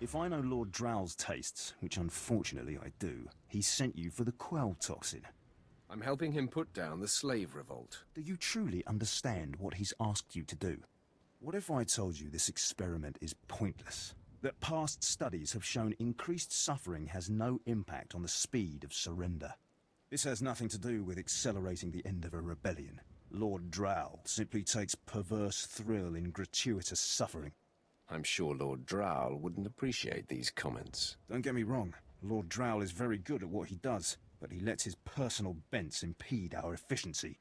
If I know Lord Drow's tastes, which unfortunately I do, he sent you for the quell toxin. I'm helping him put down the slave revolt. Do you truly understand what he's asked you to do? What if I told you this experiment is pointless? That past studies have shown increased suffering has no impact on the speed of surrender? This has nothing to do with accelerating the end of a rebellion. Lord Drow simply takes perverse thrill in gratuitous suffering. I'm sure Lord Drow wouldn't appreciate these comments. Don't get me wrong, Lord Drow is very good at what he does, but he lets his personal bents impede our efficiency.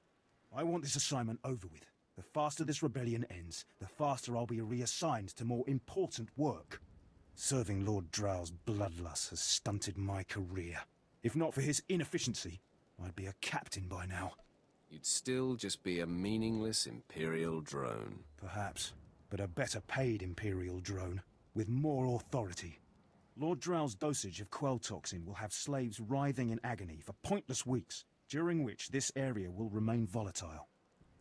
I want this assignment over with. The faster this rebellion ends, the faster I'll be reassigned to more important work. Serving Lord Drow's bloodlust has stunted my career. If not for his inefficiency, I'd be a captain by now. You'd still just be a meaningless Imperial drone. Perhaps, but a better paid Imperial drone, with more authority. Lord Drow's dosage of quell toxin will have slaves writhing in agony for pointless weeks, during which this area will remain volatile.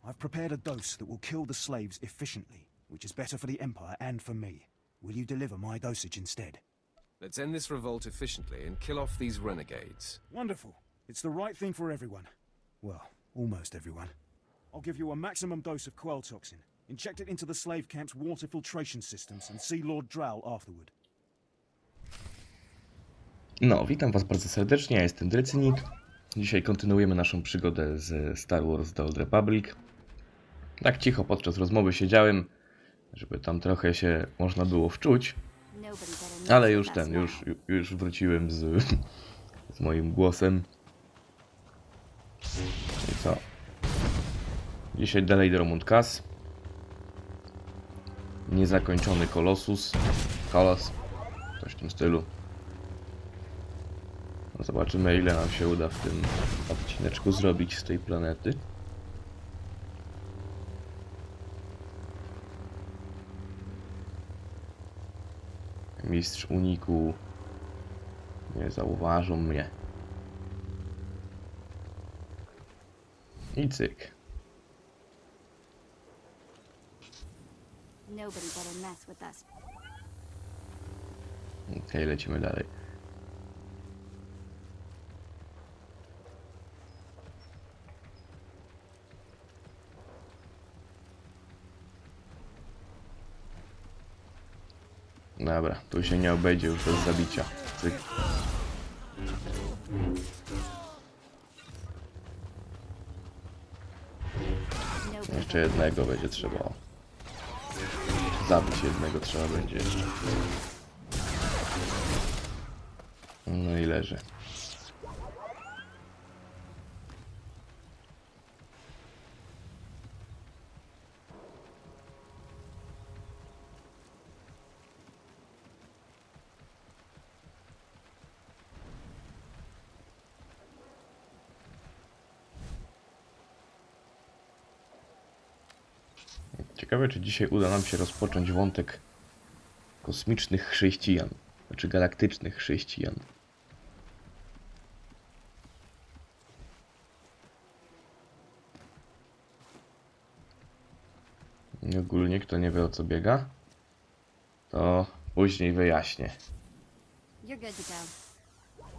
I've prepared a dose that will kill the slaves efficiently, which is better for the Empire and for me. Will you deliver my dosage instead? Let's end this revolt efficiently and kill off these renegades. Wonderful. It's the right thing for everyone. Well, almost everyone. I'll give you a maximum dose of quell toxin. Inject it into the slave camp's water filtration systems and see Lord Drow afterward. No, witam was bardzo serdecznie, ja jestem Drecynik. Dzisiaj kontynuujemy naszą przygodę z Star Wars The Old Republic. Tak cicho podczas rozmowy siedziałem, żeby tam trochę się można było wczuć. Ale już wróciłem z moim głosem. I co? Dzisiaj dalej Dromund Kaas. Niezakończony Kolos, coś w tym stylu. No zobaczymy, ile nam się uda w tym odcineczku zrobić z tej planety. Mistrz uniku. Nie zauważą mnie. I cyk. Okej, lecimy dalej. Dobra, tu się nie obejdzie już bez zabicia. Cyk. Jeszcze jednego będzie trzeba. Zabić jednego trzeba będzie jeszcze. No i leży. Ciekawe, czy dzisiaj uda nam się rozpocząć wątek kosmicznych chrześcijan, znaczy galaktycznych chrześcijan. I ogólnie, kto nie wie, o co biega, to później wyjaśnię.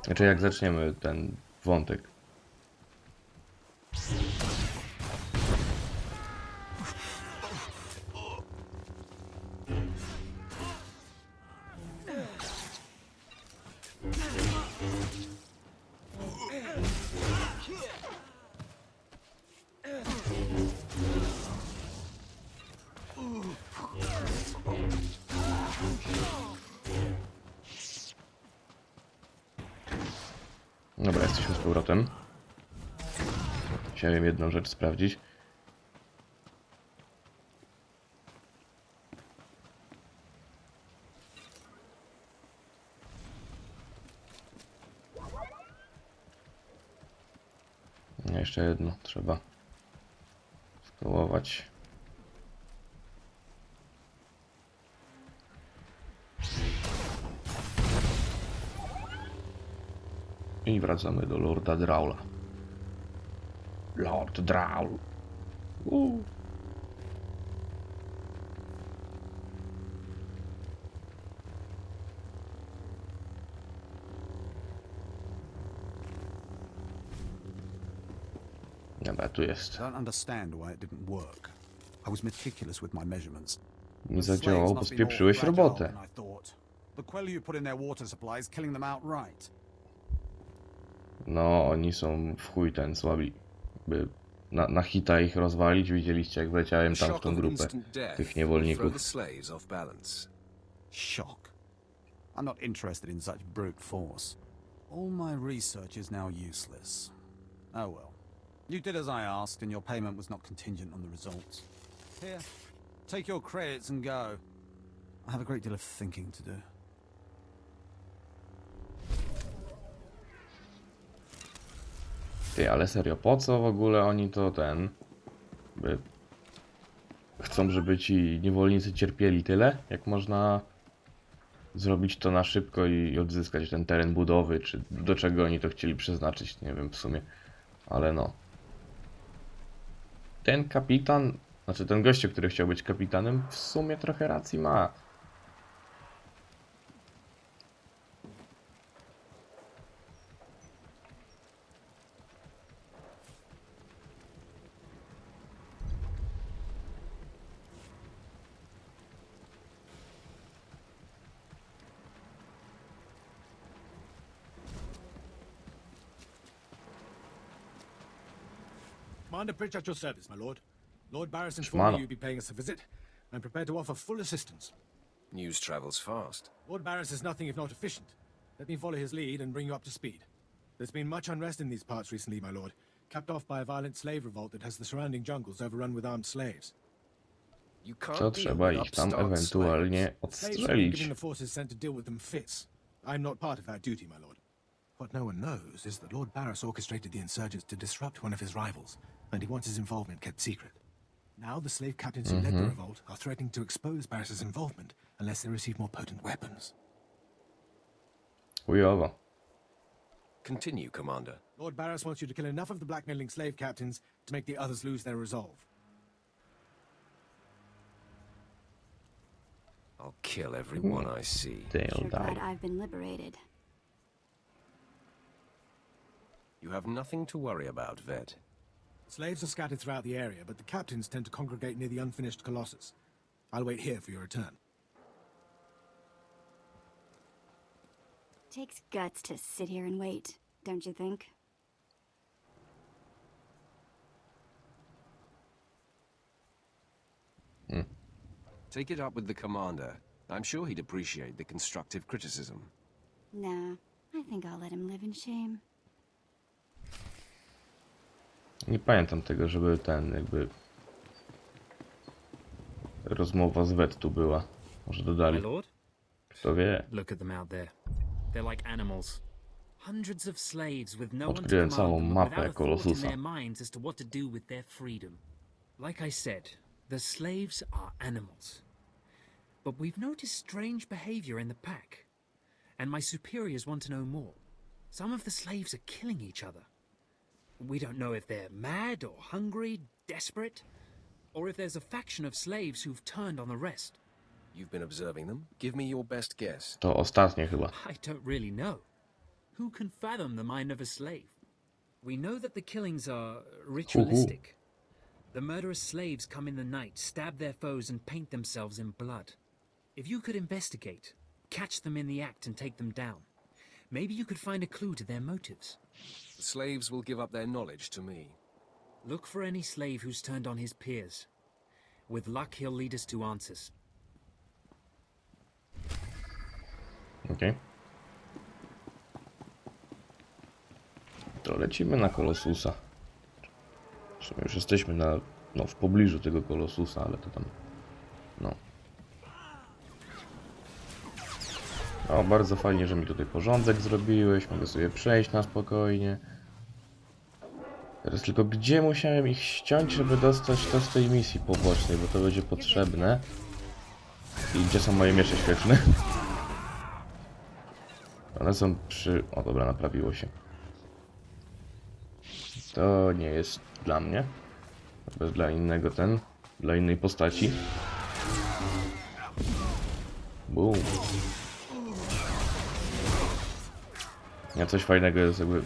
Znaczy, jak zaczniemy ten wątek. Dobra, jesteśmy z powrotem. Chciałem jedną rzecz sprawdzić. Jeszcze jedno trzeba spróbować. I wracamy do Lorda Drowla. Lord Drowl. Dobra, tu jest. I don't understand why it didn't work. I was meticulous with my measurements. Nie zadziałało, bo spieprzyłeś robotę. The quelly you put in their water supply is killing them outright. No, oni są w chuj ten słabi. By na hita ich rozwalić, widzieliście jak wleciałem tam w tą grupę tych niewolników. Shock. I'm not interested in such brute force. All my research is now useless. Oh well. You did as I asked and your payment was not contingent on the results. Here, take your credits and go. I have a great deal of thinking to do. Ty, ale serio, po co w ogóle oni to by chcą, żeby ci niewolnicy cierpieli tyle, jak można zrobić to na szybko i odzyskać ten teren budowy, czy do czego oni to chcieli przeznaczyć, nie wiem w sumie, ale no. Ten kapitan, znaczy ten gościu, który chciał być kapitanem, w sumie trochę racji ma. Commander Pritch at your service, my lord. Lord Barris informed me you'd be paying us a visit. I'm prepared to offer full assistance. News travels fast. Lord Barris is nothing if not efficient. Let me follow his lead and bring you up to speed. There's been much unrest in these parts recently, my lord, capped off by a violent slave revolt that has the surrounding jungles overrun with armed slaves. You can't To trzeba ich tam ewentualnie Slaves have been odstrzelić. giving the forces sent to deal with them fits. I'm not part of that duty, my lord. What no one knows is that Lord Barris orchestrated the insurgents to disrupt one of his rivals, and he wants his involvement kept secret. Now the slave captains who led the revolt are threatening to expose Barris's involvement unless they receive more potent weapons. Chujowo. Continue, Commander. Lord Barris wants you to kill enough of the blackmailing slave captains to make the others lose their resolve. I'll kill everyone I see. They'll Sure glad die. I've been liberated. You have nothing to worry about, Vet. Slaves are scattered throughout the area, but the captains tend to congregate near the unfinished Colossus. I'll wait here for your return. Takes guts to sit here and wait, don't you think? Take it up with the Commander. I'm sure he'd appreciate the constructive criticism. Nah, I think I'll let him live in shame. Nie pamiętam tego, żeby rozmowa z Wet tu była. Może My dodali. lord, Kto wie. look at them out there. They're like animals. Hundreds of slaves with no one to Odkryłem command całą them, mapę without a thought in Kolosusa. their minds as to what to do with their freedom. Like I said, the slaves are animals. But we've noticed strange behavior in the pack. And my superiors want to know more. Some of the slaves are killing each other. We don't know if they're mad or hungry, desperate, or if there's a faction of slaves who've turned on the rest. You've been observing them. Give me your best guess. To ostatnie chyba. I don't really know. Who can fathom the mind of a slave? We know that the killings are ritualistic. The murderous slaves come in the night, stab their foes, and paint themselves in blood. If you could investigate, catch them in the act and take them down, maybe you could find a clue to their motives. The slaves will give up their knowledge to me. Look for any slave who's turned on his peers. With luck, he'll lead us to answers. Okej. To lecimy na Kolosusa. W sumie już jesteśmy w pobliżu tego Kolosusa, ale to tam... No. O, bardzo fajnie, że mi tutaj porządek zrobiłeś. Mogę sobie przejść na spokojnie. Teraz tylko gdzie musiałem ich ściąć, żeby dostać to z tej misji pobocznej, bo to będzie potrzebne. I gdzie są moje miecze świeczne? One są przy... O dobra, naprawiło się. To nie jest dla mnie. To jest dla innego dla innej postaci. Boom. Nie, coś fajnego jest jakby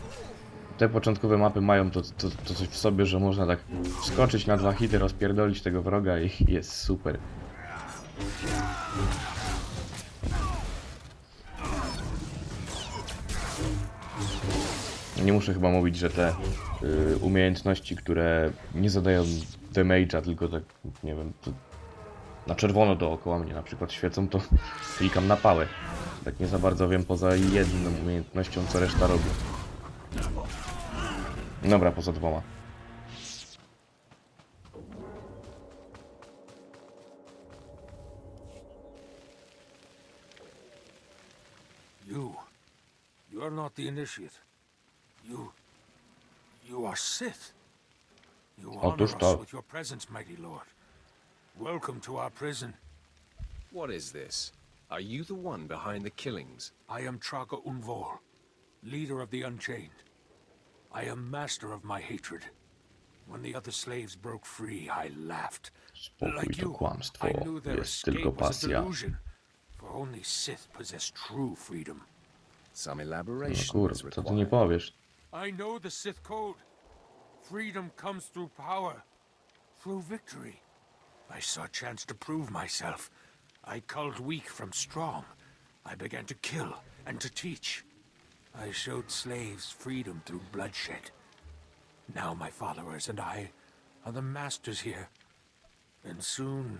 te początkowe mapy mają to coś w sobie, że można tak wskoczyć na 2 hity, rozpierdolić tego wroga i jest super. Nie muszę chyba mówić, że te umiejętności, które nie zadają damage'a, tylko tak, nie wiem, na czerwono dookoła mnie na przykład świecą, to klikam na pałę. Tak nie za bardzo wiem poza jedną umiejętnością, co reszta robi. Dobra, poza 2. You're not the initiate. You are Sith. You honor Otóż us to. with your presence, mighty lord. Welcome to our prison. What is this? Are you the one behind the killings? I am Traga Unvor, leader of the Unchained. I am master of my hatred. When the other slaves broke free, I laughed. Spokój, Like to you, kłamstwo. I knew their Jest escape tylko was a pasja. delusion, for only Sith possess true freedom. Some No elaboration is kurde, co ty nie required. powiesz? I know the Sith code. Freedom comes through power, through victory. I saw a chance to prove myself. I culled weak from strong. I began to kill and to teach. I showed slaves freedom through bloodshed. Now my followers and I are the masters here. And soon,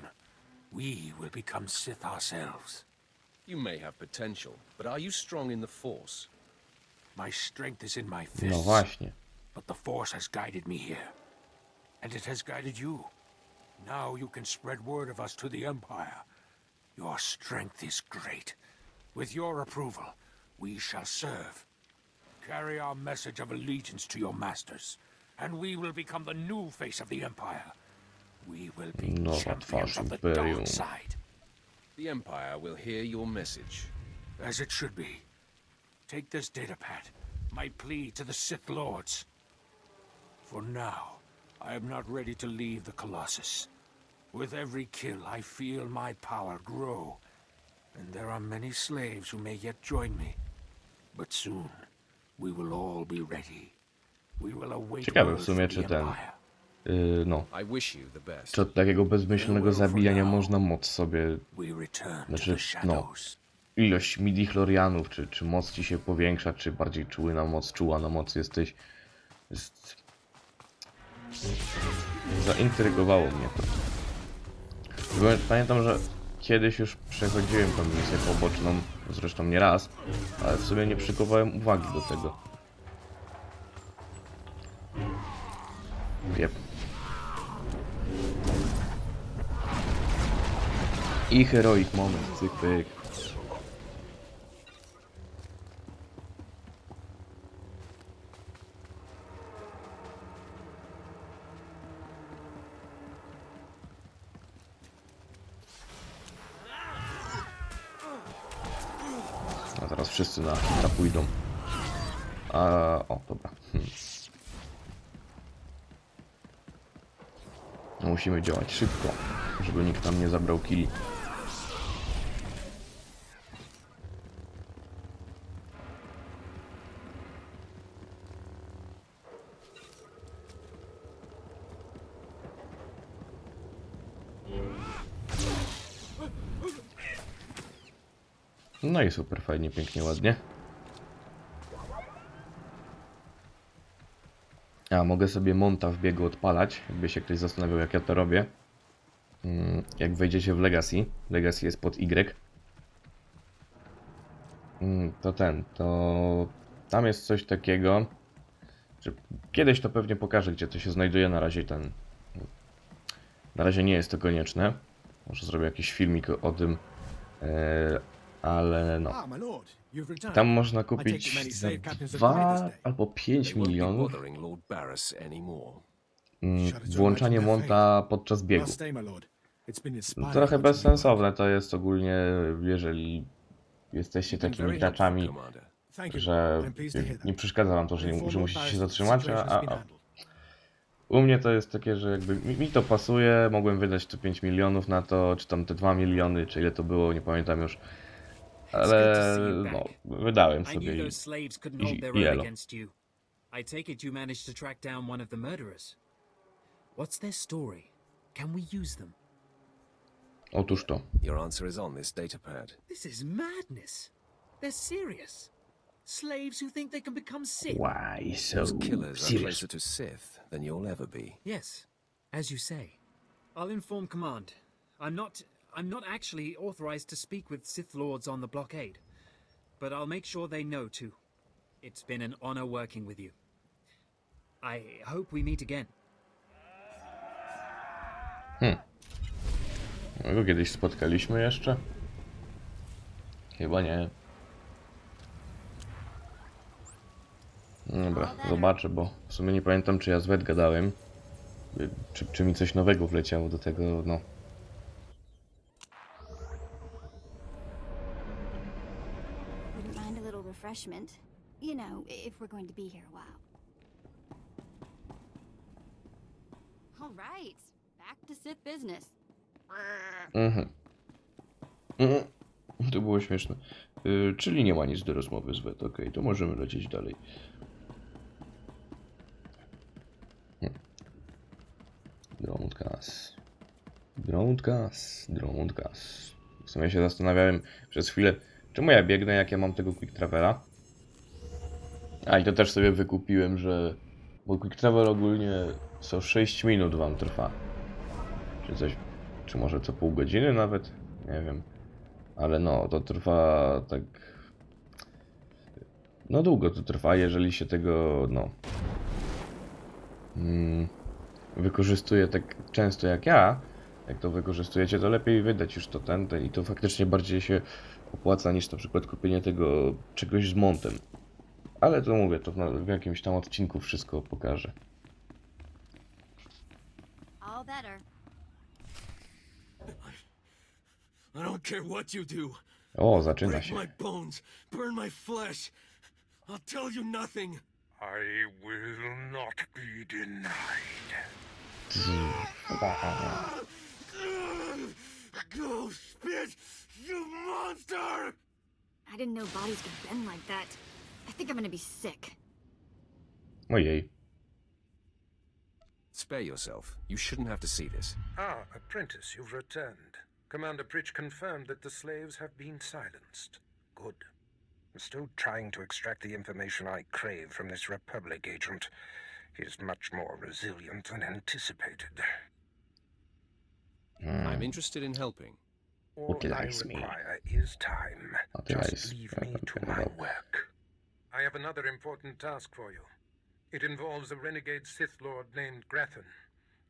we will become Sith ourselves. You may have potential, but are you strong in the Force? My strength is in my No fists. właśnie. But the Force has guided me here. And it has guided you. Now you can spread word of us to the Empire. Your strength is great. With your approval, we shall serve. Carry our message of allegiance to your masters, and we will become the new face of the Empire. We will be Nowa champions twarz of the Imperium. dark side. The Empire will hear your message. As it should be. Take this datapad, my plea to the Sith Lords. For now, I am not ready to leave the Colossus. With every kill, I feel my power grow. And there are many slaves who may yet join me. But soon, we will all be ready. We will await Ciekawe word w sumie, from czy the ten... Empire. no. I wish you the best. Czy od takiego bezmyślnego zabijania można moc sobie... We return to Znaczy, the no. shadows. Ilość midichlorianów, czy moc ci się powiększa, czy bardziej czuły na moc, czuła na moc jesteś... Zaintrygowało mnie to. Pamiętam, że kiedyś już przechodziłem tą misję poboczną, zresztą nie raz, ale w sumie nie przykowałem uwagi do tego. Wiem. I heroic moment, cyk pyk. A teraz wszyscy na hita pójdą. O, dobra. No, musimy działać szybko, żeby nikt nam nie zabrał killi. No i super, fajnie, pięknie, ładnie. A mogę sobie monta w biegu odpalać, jakby się ktoś zastanawiał, jak ja to robię. Jak wejdziecie w Legacy, Legacy jest pod Y, to tam jest coś takiego, że kiedyś to pewnie pokażę, gdzie to się znajduje. Na razie nie jest to konieczne. Może zrobię jakiś filmik o tym, ale no. Ah, my lord, you've returned. Tam można I take kupić it many za slave captains have died this 2 day. albo 5 They won't be milionów bothering Lord Barris anymore. włączanie monta podczas biegu. Must stay, my lord. It's been inspiring Trochę watching you bezsensowne to jest ogólnie, jeżeli jesteście Been takimi very helpful, graczami, Commander. Thank you. że I'm pleased to hear that. nie przeszkadza wam to, że, Informal że musicie się Paris zatrzymać, situation has been handled. u mnie to jest takie, że jakby mi to pasuje, mogłem wydać tu 5 milionów na to, czy tam te 2 miliony, czy ile to było, nie pamiętam już, ale no, wydałem I knew sobie those slaves couldn't i hold their own elo. against you. I take it you managed to track down one of the murderers. What's their story? Can we use them? Otóż to. Your answer is on this datapad. This is madness. They're serious. Slaves who think they can become Sith. Why so Those killers are serious? closer to Sith than you'll ever be. Yes, as you say. I'll inform command. I'm not actually authorized to speak with Sith Lords on the blockade, but I'll make sure they know too. It's been an honor working with you. I hope we meet again. My go kiedyś spotkaliśmy jeszcze? Chyba nie. Dobra, zobaczę, bo w sumie nie pamiętam, czy ja z Wet gadałem. Czy mi coś nowego wleciało do tego, no. Wouldn't mind a little refreshment. You know, if we're going to be here a while. All right, back to Sith business. To było śmieszne. Czyli nie ma nic do rozmowy z Wet. Okej, to możemy lecieć dalej. Groundcast. W sumie się zastanawiałem przez chwilę, czemu ja biegnę, jak ja mam tego Quick Travela. A i to też sobie wykupiłem, że... Bo Quick Travel ogólnie co 6 minut wam trwa. Czy coś... Czy może co pół godziny nawet? Nie wiem. Ale no, to trwa tak... No długo to trwa, jeżeli się tego, no... wykorzystuje tak często jak ja. Jak to wykorzystujecie, to lepiej wydać już to ten i to faktycznie bardziej się opłaca niż na przykład kupienie tego czegoś z montem. Ale to mówię, to w jakimś tam odcinku wszystko pokażę. All better. I don't care what you do. O, zaczyna Break się. my bones, burn my flesh. I'll tell you nothing. I will not be denied. Go spit, you monster! I didn't know bodies could bend like that. I think I'm gonna be sick. Ojej. Spare yourself. You shouldn't have to see this. Ah, apprentice, you've returned. Commander Pritch confirmed that the slaves have been silenced. Good. I'm still trying to extract the information I crave from this Republic agent. He is much more resilient than anticipated. I'm interested in helping. All I Utilize me. require is time. Utilize Just leave me to my work. I have another important task for you. It involves a renegade Sith Lord named Grathan,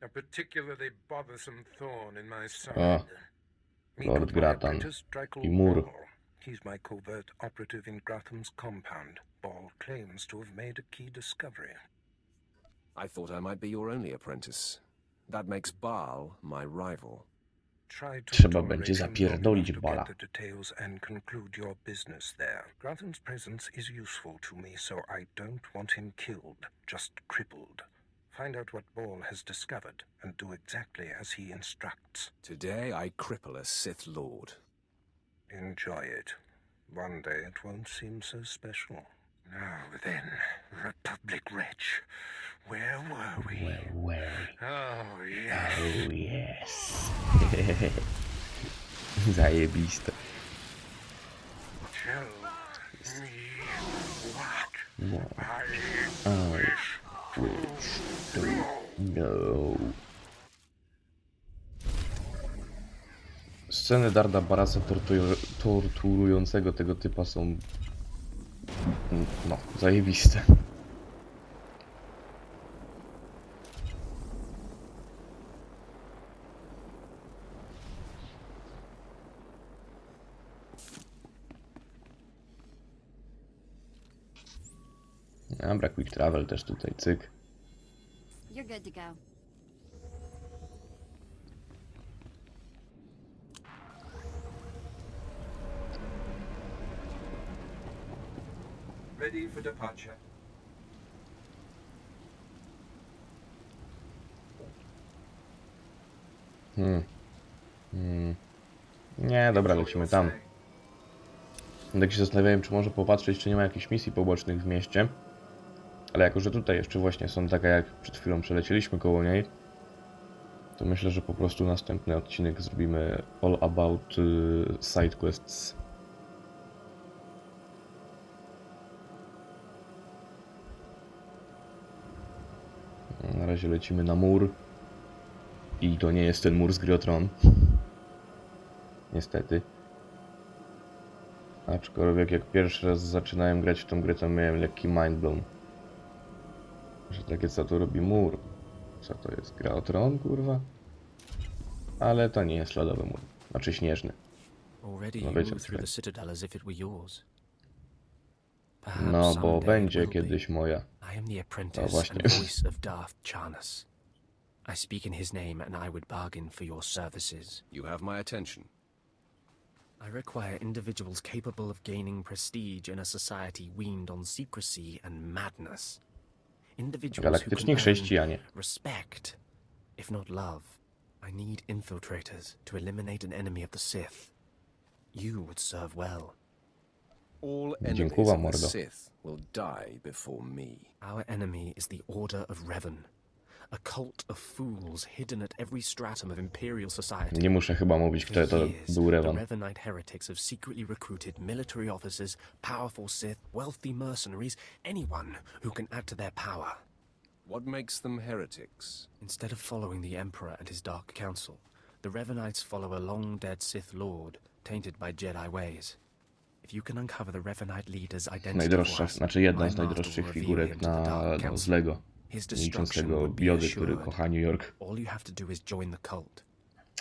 a particularly bothersome thorn in my side. Meet Lord with my Grathan. apprentice, Drykel I mur. Ball. He's my covert operative in Grathan's compound. Ball claims to have made a key discovery. I thought I might be your only apprentice. That makes Baal my rival. Try to Trzeba tolerate będzie him long zapierdolić enough to Bala. get the details and conclude your business there. Grathan's presence is useful to me, so I don't want him killed, just crippled. Find out what Ball has discovered and do exactly as he instructs. Today I cripple a Sith Lord. Enjoy it. One day it won't seem so special. Now then, Republic wretch, where were we? Oh, yes. Oh yes. Zajebiste. Tell me what I wish wish to know. Sceny Darda Barasa torturującego tego typa są... no, zajebiste. Dobra, quick travel też tutaj, cyk. You're good to go. Ready for departure. Nie, dobra, lecimy tam. Tak się zastanawiałem, czy może popatrzeć, czy nie ma jakichś misji pobocznych w mieście. Ale jako, że tutaj jeszcze właśnie są taka, jak przed chwilą przelecieliśmy koło niej, to myślę, że po prostu następny odcinek zrobimy all about side quests. Na razie lecimy na mur. I to nie jest ten mur z gry o Tron. Niestety. Aczkolwiek jak pierwszy raz zaczynałem grać w tą grę, to miałem lekki mindblown. Że takie co tu robi mur? Co to jest? Gra o Tron, kurwa? Ale to nie jest lodowy mur. Znaczy śnieżny. No wiecie, no bo będzie kiedyś moja. To właśnie. I speak in his name and I would bargain for your services. You have my attention. I require individuals capable of gaining prestige in a society weaned on secrecy and madness. Individuals Galaktyczni chrześcijanie. Respect, if not love. I need infiltrators to eliminate an enemy of the Sith. You would serve well. All enemies of the Sith will die before me. Our enemy is the Order of Revan. A cult of fools hidden at every stratum of Imperial society. Nie muszę chyba mówić, kto to był Revan. The Revanite heretics have secretly recruited military officers, powerful Sith, wealthy mercenaries, anyone who can add to their power. What makes them heretics? Instead of following the Emperor and his Dark Council, the Revanites follow a long-dead Sith Lord, tainted by Jedi ways. If you can uncover the Revanite leader's identity, najdroższa, znaczy jedna z najdroższych figurek z Lego. Niczącego Jody, który kocha New York.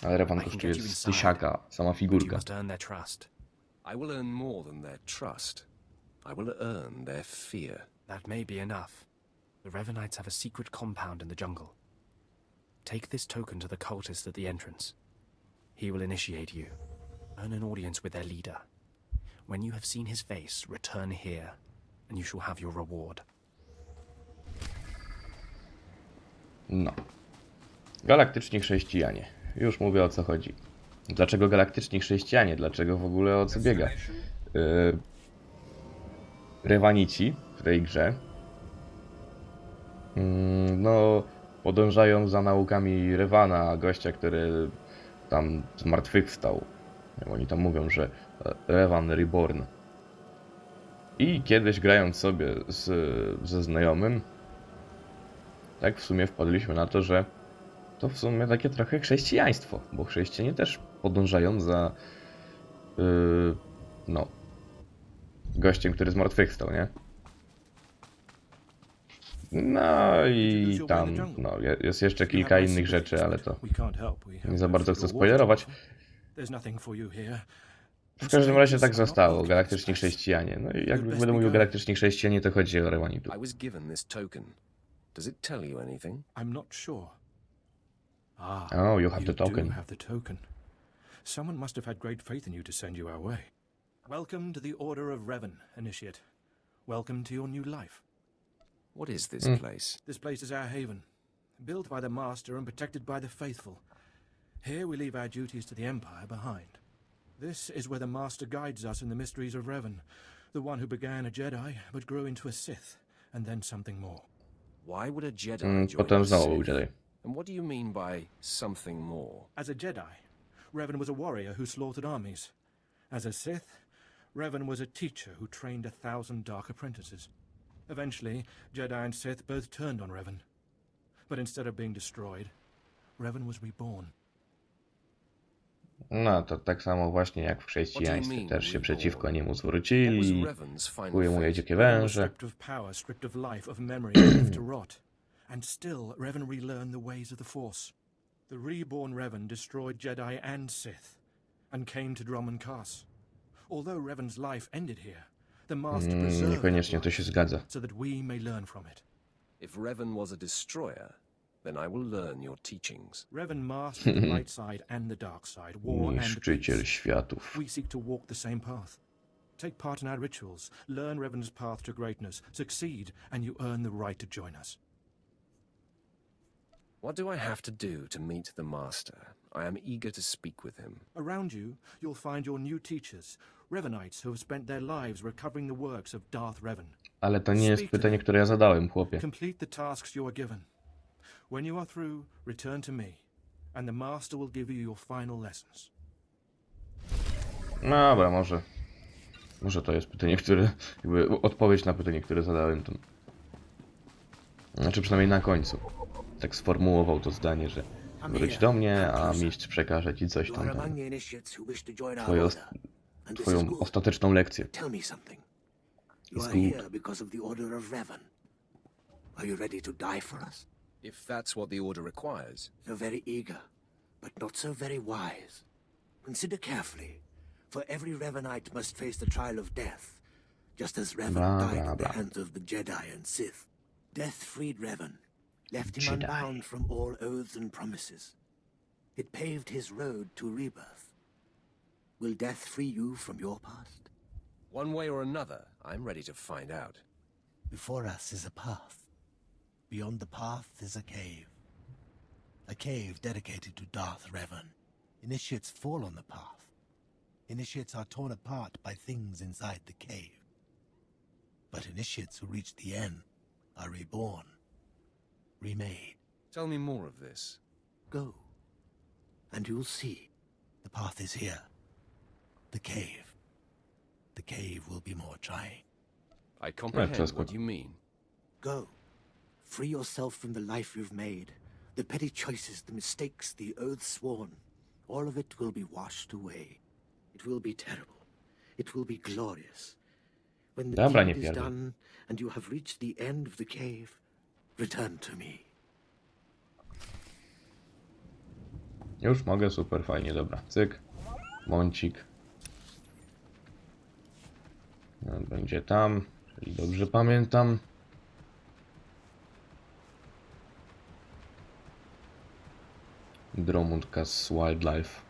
Ale Revan kosztuje z tysiaka, sama figurka. I will earn more than their trust. I will earn their fear. That may be enough. The Revanites have a secret compound in the jungle. Take this token to the cultist at the entrance. He will initiate you. Earn an audience with their leader. When you have seen his face, return here, and you shall have your reward. No. Galaktyczni chrześcijanie. Już mówię, o co chodzi. Dlaczego galaktyczni chrześcijanie? Dlaczego w ogóle o co biega? Revanici w tej grze no podążają za naukami Revana, gościa, który tam zmartwychwstał. Oni tam mówią, że Revan Reborn. I kiedyś grając sobie ze znajomym, tak w sumie wpadliśmy na to, że to w sumie takie trochę chrześcijaństwo, bo chrześcijanie też podążają za no gościem, który zmartwychwstał, nie? No i tam no, jest jeszcze kilka innych rzeczy, ale to nie za bardzo chcę spoilerować. W każdym razie tak zostało, galaktyczni chrześcijanie. No i jak będę mówił galaktyczni chrześcijanie, to chodzi o Revanitów. Does it tell you anything? I'm not sure. Oh, you have the token. You have the token. Someone must have had great faith in you to send you our way. Welcome to the Order of Revan, Initiate. Welcome to your new life. What is this place? This place is our haven, built by the Master and protected by the faithful. Here we leave our duties to the Empire behind. This is where the Master guides us in the mysteries of Revan, the one who began a Jedi but grew into a Sith, and then something more. Why would a Jedi join Potem the znowu był Sith? Jedi. And what do you mean by something more? As a Jedi, Revan was a warrior who slaughtered armies. As a Sith, Revan was a teacher who trained 1,000 dark apprentices. Eventually, Jedi and Sith both turned on Revan. But instead of being destroyed, Revan was reborn. No to tak samo właśnie jak w chrześcijaństwie. Też się przeciwko niemu zwrócili. Kuje mu jeździeckie węże. And still, Revan relearned the ways of the Force. The reborn Revan destroyed Jedi and Sith, and came to Dromund Kaas. Although Revan's life ended here, the Master preserved Niekoniecznie to się zgadza. so that we may learn from it. If Revan was a destroyer, then I will learn your teachings. Revan mastered the light side and the dark side, war and Niszczyciel peace. światów. We seek to walk the same path. Take part in our rituals, learn Revan's path to greatness, succeed, and you earn the right to join us. What do I have to do to meet the Master? I am eager to speak with him. Around you, you'll find your new teachers, Revanites who have spent their lives recovering the works of Darth Revan. Ale to nie jest pytanie, które ja zadałem, chłopie. Complete the tasks you are given. When you are through, return to me, and the Master will give you your final lessons. Dobra, może to jest pytanie, które... Jakby odpowiedź na pytanie, które zadałem. To... Znaczy przynajmniej na końcu. Tak sformułował to zdanie, że wróć do mnie, a mistrz przekaże ci coś tam. Twoją ostateczną lekcję. You are here because of the order of Revan. Are you ready to die for us? If that's what the order requires. So very eager, but not so very wise. Consider carefully, for every Revanite must face the trial of death, just as Revan died at the hands of the Jedi and Sith. Death freed Revan, left him unbound from all oaths and promises. It paved his road to rebirth. Will death free you from your past? One way or another, I'm ready to find out. Before us is a path. Beyond the path is a cave. A cave dedicated to Darth Revan. Initiates fall on the path. Initiates are torn apart by things inside the cave. But initiates who reach the end are reborn, remade. Tell me more of this. Go, and you'll see. The path is here. The cave. The cave will be more trying. I comprehend what you mean. Go. Free yourself from the life you've made. The petty choices, the mistakes, the oaths sworn. All of it will be washed away. It will be terrible. It will be glorious. When the deed is done and you have reached the end of the cave, return to me. Już mogę, super, fajnie, dobra. Cyk. Mącik. Będzie tam, czyli dobrze pamiętam. Dromundkas Wildlife.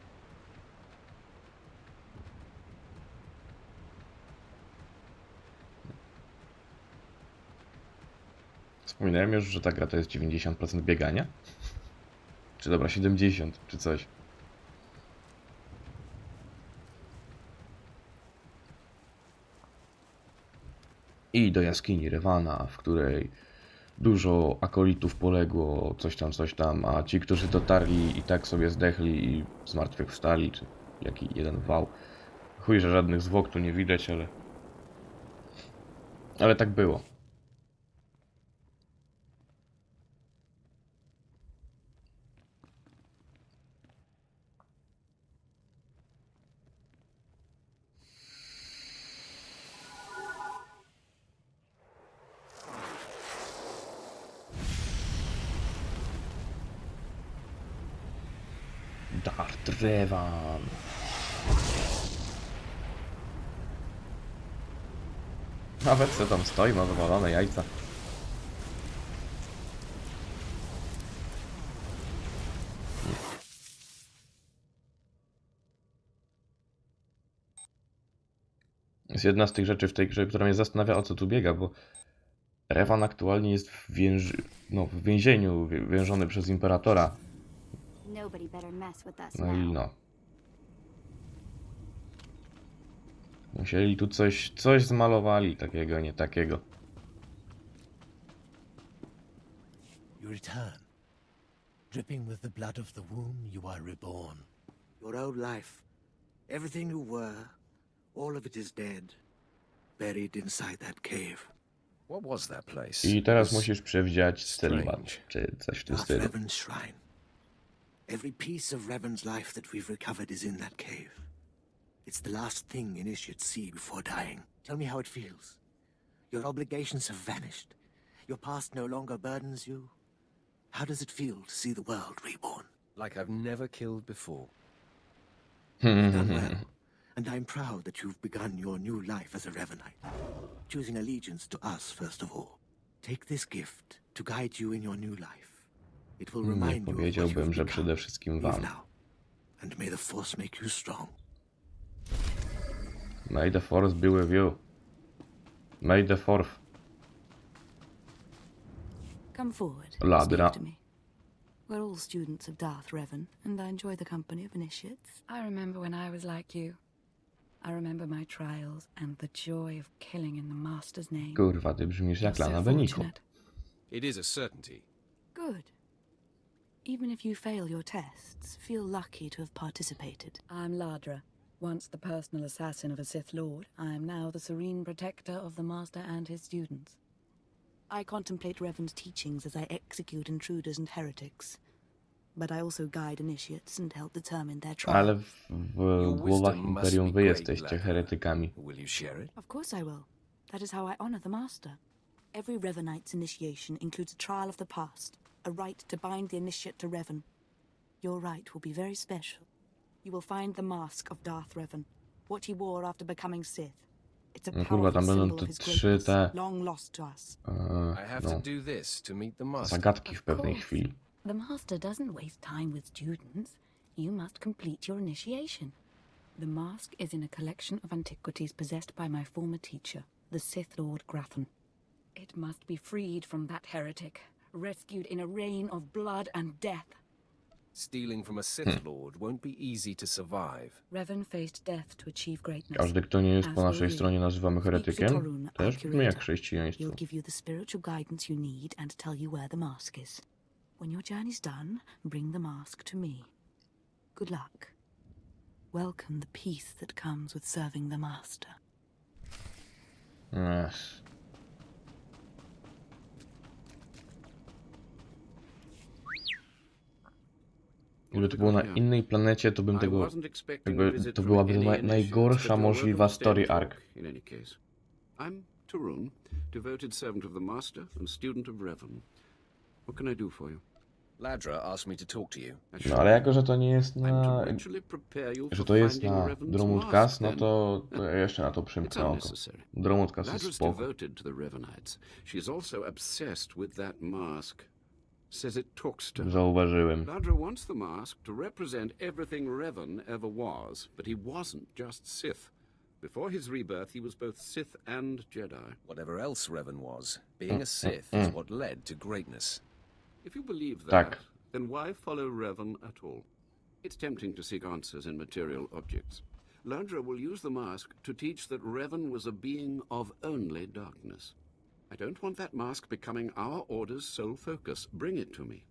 Wspominałem już, że ta gra to jest 90% biegania? Czy dobra, 70, czy coś. I do jaskini Revana, w której dużo akolitów poległo, coś tam, a ci, którzy dotarli i tak sobie zdechli i zmartwychwstali, czy jaki jeden wał. Chuj, że żadnych zwłok tu nie widać, ale tak było. Darth Revan. Nawet co tam stoi, ma wywalone jajca. Jest jedna z tych rzeczy w tej grze, która mnie zastanawia, o co tu biega, bo Revan aktualnie jest w więzieniu, więziony przez Imperatora. No i no. Musieli tu coś zmalowali, takiego, nie takiego. You return. Dripping with the blood of the womb, you are reborn. Your old life, everything you were, all of it is dead. Buried inside that cave. What was that place? I teraz musisz przewdziać celibat, czy coś w tym stylu. Revan's shrine. Every piece of Revan's life that we've recovered is in that cave. It's the last thing initiates see before dying. Tell me how it feels. Your obligations have vanished. Your past no longer burdens you. How does it feel to see the world reborn? Like I've never killed before. You've done well, and I'm proud that you've begun your new life as a Revanite, choosing allegiance to us first of all. Take this gift to guide you in your new life. It will remind you of what you've że przede wszystkim wam. And may the Force make you strong. May the Force be with you. May the Force. Come forward. Ladra. Speak to me. We're all students of Darth Revan, and I enjoy the company of initiates. I remember when I was like you. I remember my trials and the joy of killing in the Master's name. Kurwa, ty brzmisz jak You're so Lana Beniku. fortunate. It is a certainty. Good. Even if you fail your tests, feel lucky to have participated. I'm Ladra. Once the personal assassin of a Sith Lord, I am now the serene protector of the Master and his students. I contemplate Revan's teachings as I execute intruders and heretics. But I also guide initiates and help determine their trial. Ale w głowach Imperium wy jesteście heretykami. Will you share it? Of course I will. That is how I honor the Master. Every Revanite's initiation includes a trial of the past, a rite to bind the initiate to Revan. Your rite will be very special. You will find the mask of Darth Revan, what he wore after becoming Sith. It's a No kurwa, powerful tam będą symbol te of his trzy greatness, te long lost to us. I have to do this to meet the master. zagadki w pewnej chwili. The Master doesn't waste time with students. You must complete your initiation. The mask is in a collection of antiquities possessed by my former teacher, the Sith Lord Grathan. It must be freed from that heretic, rescued in a rain of blood and death. Stealing from a Sith Lord won't be easy to survive. Revan faced death to achieve greatness. Każdy, kto nie jest po As naszej will you. stronie, nazywamy heretykiem. SWTOR, Też our brzmi jak curator. chrześcijaństwo. He'll give you the spiritual guidance you need and tell you where the mask is. When your journey's done, bring the mask to me. Good luck. Welcome the peace that comes with serving the Master. Yes. Gdyby to było na innej planecie, to bym tego... Jakby to byłaby najgorsza możliwa story arc. I'm Tarun, devoted servant of the Master and student of Revan. What can I do for you? Ladra asked me to talk to you. No ale jako, że to nie jest na... że to jest na Dromutkas, no to ja jeszcze na to przymknę oko. Dromutkas jest spoko. Devoted to the Revanites. She is also obsessed with that mask. Says it talks to her. Zauważyłem. Ladra wants the mask to represent everything Revan ever was, but he wasn't just Sith. Before his rebirth, he was both Sith and Jedi. Whatever else Revan was, being a Sith is what led to greatness. If you believe that, then why follow Revan at all? It's tempting to seek answers in material objects. Ladra will use the mask to teach that Revan was a being of only darkness. I don't want that mask becoming our Order's sole focus. Bring it to me.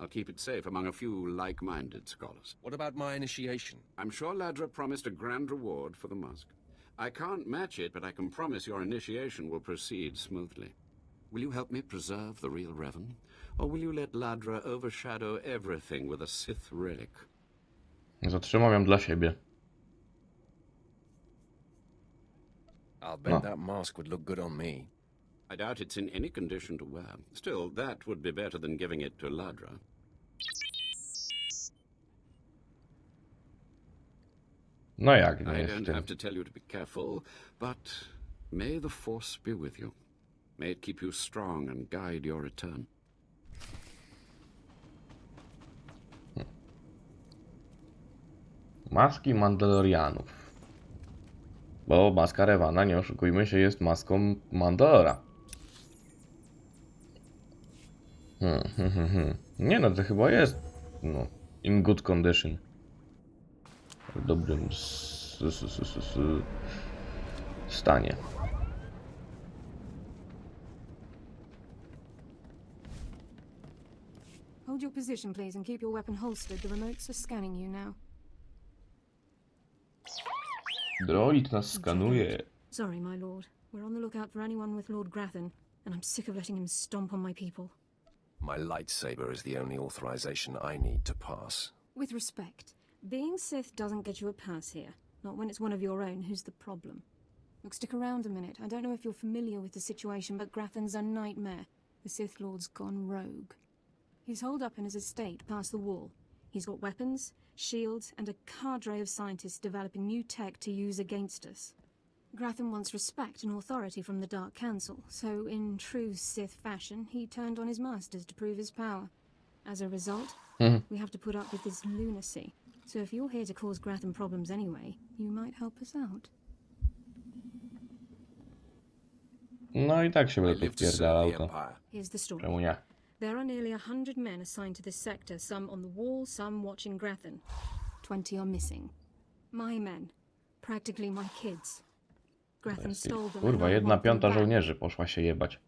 I'll keep it safe among a few like-minded scholars. What about my initiation? I'm sure Ladra promised a grand reward for the mask. I can't match it, but I can promise your initiation will proceed smoothly. Will you help me preserve the real Revan? Or will you let Ladra overshadow everything with a Sith relic? Zatrzymam ją dla siebie. I'll bet that mask would look good on me. I doubt it's in any condition to wear. Still, that would be better than giving it to Ladra. No jak nie I jest don't w tym. have to tell you to be careful, but may the Force be with you. May it keep you strong and guide your return. Maski Mandalorianów. Bo maska Revana, nie oszukujmy się, jest maską Mandalora. Nie no, to chyba jest no, in good condition. W dobrym stanie. Hold your position, please, and keep your weapon holstered. The remotes are scanning you now. Droid nas skanuje. Sorry, my lord. We're on the lookout for anyone with Lord Grathan, and I'm sick of letting him stomp on my people. My lightsaber is the only authorization I need to pass. With respect, being Sith doesn't get you a pass here. Not when it's one of your own who's the problem. Look, stick around a minute. I don't know if you're familiar with the situation, but Grathan's a nightmare. The Sith Lord's gone rogue. He's holed up in his estate past the wall. He's got weapons, shields, and a cadre of scientists developing new tech to use against us. Grathan wants respect and authority from the Dark Council, so in true Sith fashion, he turned on his masters to prove his power. As a result, we have to put up with this lunacy. So if you're here to cause Grathan problems anyway, you might help us out. No i tak się będę tu wpierdalał, to Here's the story. czemu nie? There are nearly 100 men assigned to this sector, some on the wall, some watching Grathan. 20 are missing. My men. Practically my kids. Grathan stole them. Kurwa, 1/5 żołnierzy poszła się jebać.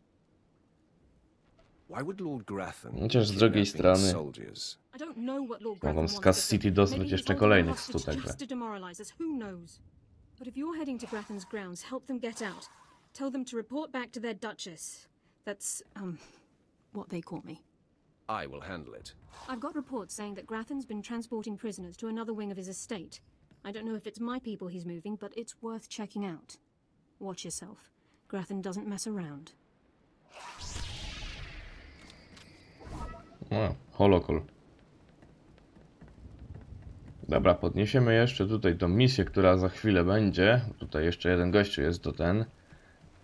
Chociaż z drugiej strony mogą z Cass City dostać jeszcze kolejnych 100, także. But if you're heading to Grathan's grounds, help them get out. Tell them to report back to their duchess. That's, what they call me. I will handle it. I've got reports saying that Grathan's been transporting prisoners to another wing of his estate. I don't know if it's my people he's moving, but it's worth checking out. Watch yourself. Grathan doesn't mess around. O, holokol. Dobra, podniesiemy jeszcze tutaj tą misję, która za chwilę będzie. Tutaj jeszcze jeden gościu jest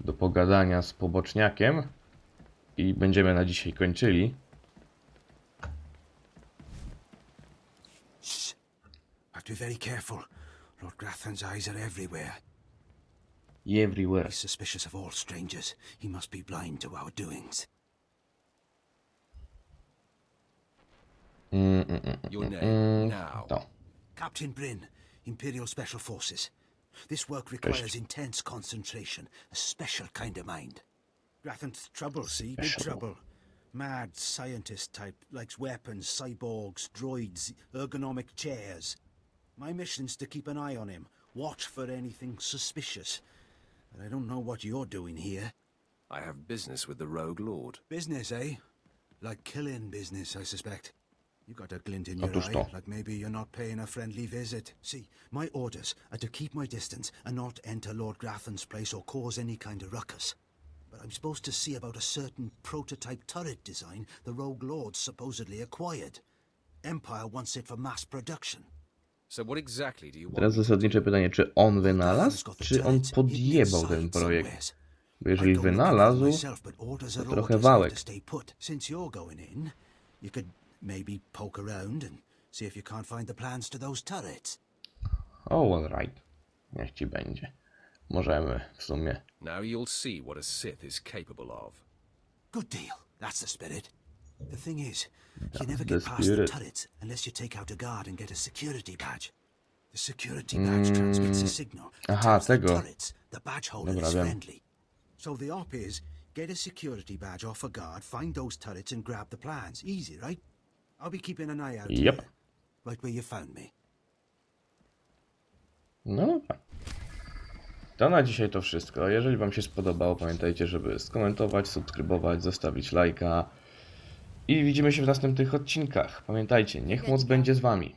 do pogadania z poboczniakiem. I będziemy na dzisiaj kończyli. Shh. Have to be very careful. Lord Grathan's eyes are everywhere. Everywhere. He's suspicious of all strangers. He must be blind to our doings. Your name now. No. Captain Bryn, Imperial Special Forces. This work requires intense concentration, a special kind of mind. Grathan's trouble, see? Big trouble. Mad scientist type, likes weapons, cyborgs, droids, ergonomic chairs. My mission's to keep an eye on him, watch for anything suspicious. But I don't know what you're doing here. I have business with the Rogue Lord. Business, eh? Like killing business, I suspect. You got a glint in your eye, like maybe you're not paying a friendly visit. See, my orders are to keep my distance and not enter Lord Grathan's place or cause any kind of ruckus. But I'm supposed to see about a certain prototype turret design the Rogue Lord supposedly acquired. Empire wants it for mass production. So what exactly do you want? Teraz zasadnicze pytanie, czy on wynalazł, czy on podjebał ten projekt? Bo jeżeli wynalazł, to trochę wałek. Since you're going in, you could maybe poke around and see if you can't find the plans to those turrets. Oh, all right. Niech ci będzie. Możemy w sumie. Now you'll see what a Sith is capable of. Good deal. That's the spirit. The thing is, you never get past the turrets unless you take out a guard and get a security badge. The security badge transmits a signal that tells the turrets the badge holder is friendly. So the op is, get a security badge off a guard, find those turrets and grab the plans. Easy, right? I'll be keeping an eye out here, right where you found me. No dobra. To na dzisiaj to wszystko. Jeżeli wam się spodobało, pamiętajcie, żeby skomentować, subskrybować, zostawić lajka. I widzimy się w następnych odcinkach. Pamiętajcie, niech moc będzie z wami.